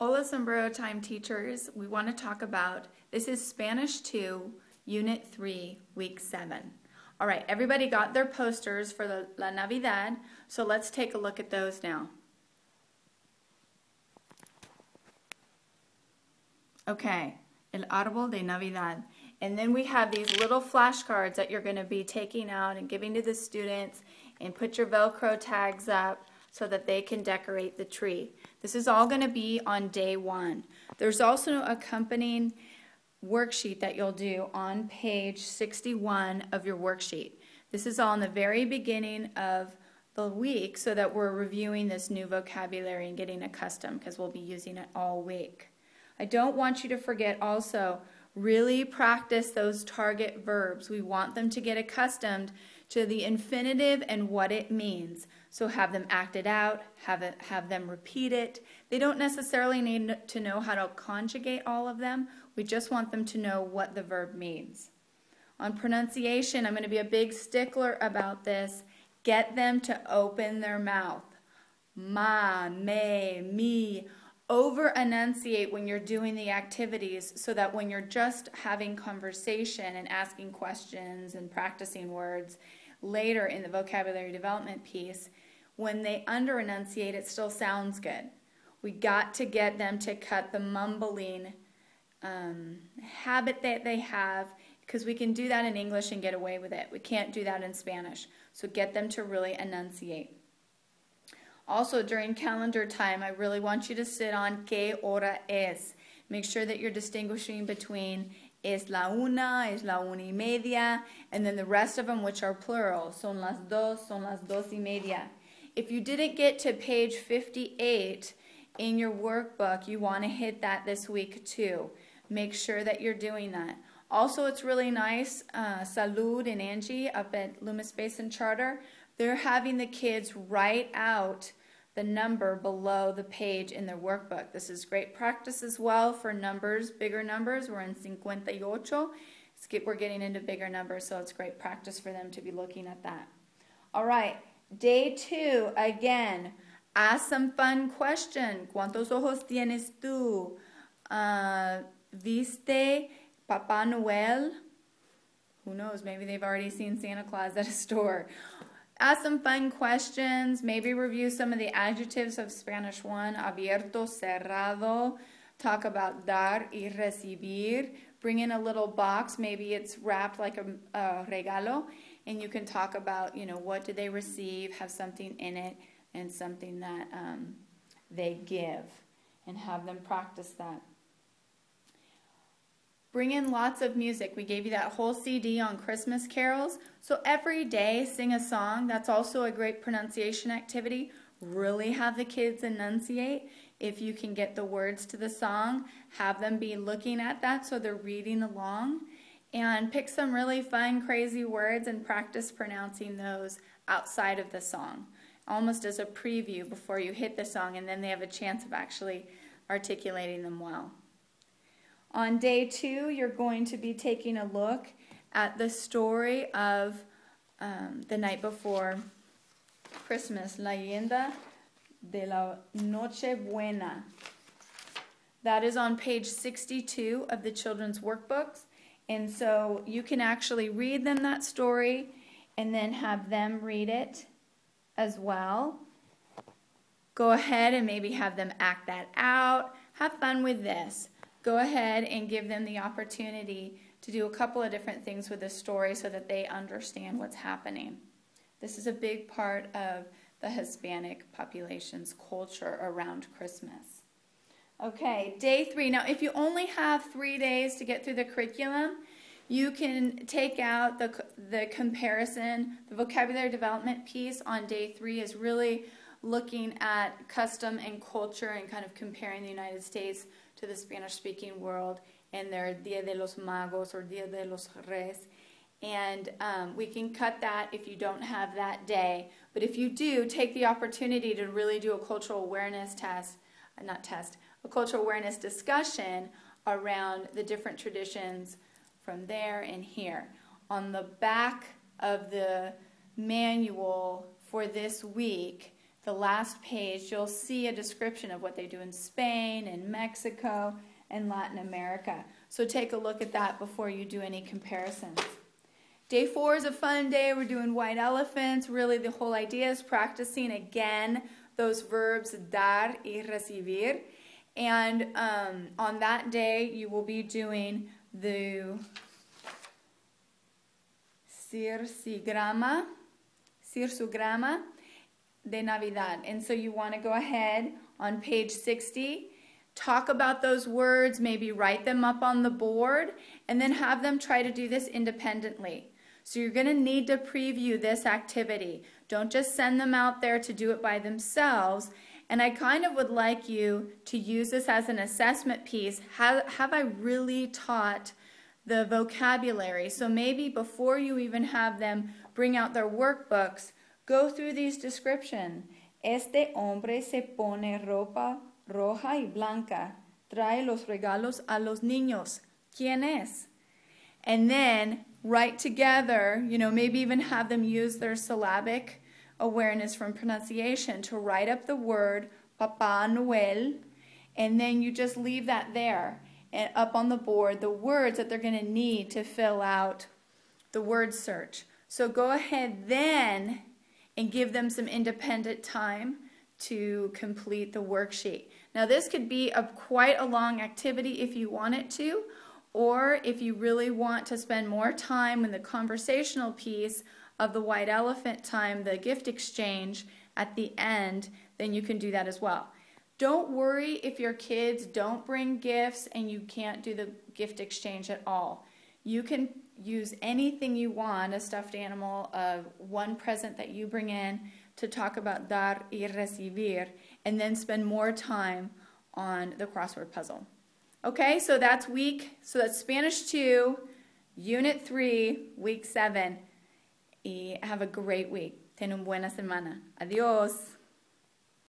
Hola Sombrero Time teachers, we want to talk about, this is Spanish 2, Unit 3, Week 7. All right, everybody got their posters for the La Navidad, so let's take a look at those now. Okay, El Árbol de Navidad. And then we have these little flashcards that you're going to be taking out and giving to the students, and put your Velcro tags up so that they can decorate the tree. This is all going to be on day 1. There's also an accompanying worksheet that you'll do on page 61 of your worksheet. This is all in the very beginning of the week so that we're reviewing this new vocabulary and getting accustomed, because we'll be using it all week. I don't want you to forget also, really practice those target verbs. We want them to get accustomed to the infinitive and what it means. So have them act it out, have them repeat it. They don't necessarily need to know how to conjugate all of them. We just want them to know what the verb means. On pronunciation, I'm going to be a big stickler about this. Get them to open their mouth. Ma, me, mi. Over-enunciate when you're doing the activities so that when you're just having conversation and asking questions and practicing words later in the vocabulary development piece, when they under-enunciate, it still sounds good. We got to get them to cut the mumbling habit that they have, because we can do that in English and get away with it. We can't do that in Spanish. So get them to really enunciate. Also, during calendar time, I really want you to sit on ¿Qué hora es? Make sure that you're distinguishing between es la una y media, and then the rest of them, which are plural. Son las dos y media. If you didn't get to page 58 in your workbook, you want to hit that this week too. Make sure that you're doing that. Also, it's really nice, Salud and Angie up at Loomis Basin Charter, they're having the kids write out the number below the page in their workbook. This is great practice as well for numbers, bigger numbers. We're in 58. We're getting into bigger numbers, so it's great practice for them to be looking at that. All right, day 2, again, ask some fun question. ¿Cuántos ojos tienes tú? ¿Viste Papá Noel? Who knows, maybe they've already seen Santa Claus at a store. Ask some fun questions. Maybe review some of the adjectives of Spanish 1. Abierto, cerrado. Talk about dar y recibir. Bring in a little box. Maybe it's wrapped like a regalo. And you can talk about, what did they receive, have something in it, and something that they give. And have them practice that. Bring in lots of music. We gave you that whole CD on Christmas carols. So every day, sing a song. That's also a great pronunciation activity. Really have the kids enunciate. If you can get the words to the song, have them be looking at that so they're reading along. And pick some really fun, crazy words and practice pronouncing those outside of the song, almost as a preview before you hit the song, and then they have a chance of actually articulating them well. On day 2, you're going to be taking a look at the story of the night before Christmas, La Leyenda de la Noche Buena. That is on page 62 of the children's workbooks. And so you can actually read them that story and then have them read it as well. Go ahead and maybe have them act that out. Have fun with this. Go ahead and give them the opportunity to do a couple of different things with the story so that they understand what's happening. This is a big part of the Hispanic population's culture around Christmas. Okay, day 3. Now, if you only have 3 days to get through the curriculum, you can take out the comparison. The vocabulary development piece on day 3 is really looking at custom and culture and kind of comparing the United States to the Spanish-speaking world and their Dia de los Magos or Dia de los Reyes. And we can cut that if you don't have that day. But if you do, take the opportunity to really do a cultural awareness a cultural awareness discussion around the different traditions from there and here. On the back of the manual for this week, the last page, you'll see a description of what they do in Spain and Mexico and Latin America. So take a look at that before you do any comparisons. Day 4 is a fun day. We're doing white elephants. Really, the whole idea is practicing again those verbs dar y recibir. And on that day, you will be doing the cirsigrama de Navidad. And so you want to go ahead on page 60, talk about those words, maybe write them up on the board, and then have them try to do this independently. So you're going to need to preview this activity. Don't just send them out there to do it by themselves. And I kind of would like you to use this as an assessment piece. Have I really taught the vocabulary? So maybe before you even have them bring out their workbooks, go through these descriptions. Este hombre se pone ropa roja y blanca. Trae los regalos a los niños. ¿Quién es? And then write together, maybe even have them use their syllabic awareness from pronunciation to write up the word Papa Noel, and then you just leave that there and up on the board, the words that they're going to need to fill out the word search. So go ahead then and give them some independent time to complete the worksheet. Now this could be quite a long activity if you want it to, or if you really want to spend more time in the conversational piece of the white elephant time, the gift exchange at the end, then you can do that as well. Don't worry if your kids don't bring gifts and you can't do the gift exchange at all. You can use anything you want, a stuffed animal, one present that you bring in, to talk about dar y recibir, and then spend more time on the crossword puzzle. Okay, so that's Spanish 2, Unit 3, Week 7. Y have a great week. Ten una buena semana. Adiós.